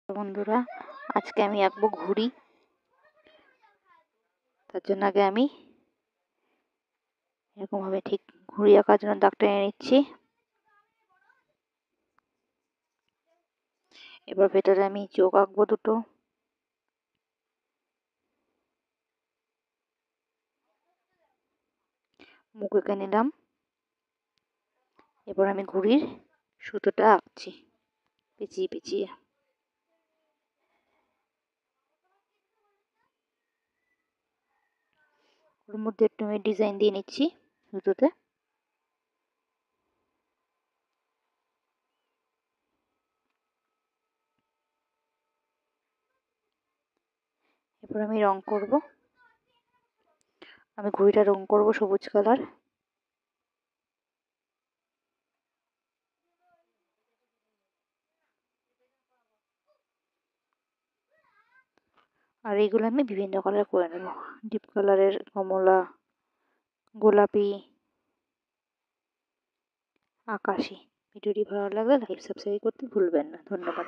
বন্ধুরা, আজকে আমি আঁকবো ঘুড়ি। তার জন্য আগে আমি এরকমভাবে ঠিক ঘুড়ি আঁকার জন্য দাগটা এনে নিচ্ছি। এবার ভেতরে আমি চোখ আঁকবো দুটো। মুখ এঁকে নিলাম। এবার আমি ঘুড়ির সুতোটা আঁকছি পেঁচিয়ে পেঁচিয়ে। ওর মধ্যে একটু আমি ডিজাইন দিয়ে নিচ্ছি সুতোতে। এবার আমি রং করব। আমি ঘুড়িটা রং করব সবুজ কালার। আর এইগুলো আমি বিভিন্ন কালার করে নেব, ডিপ কালারের, কমলা, গোলাপি, আকাশি। ভিডিওটি ভালো লাগলে লাইক সাবস্ক্রাইব করতে ভুলবেন না। ধন্যবাদ।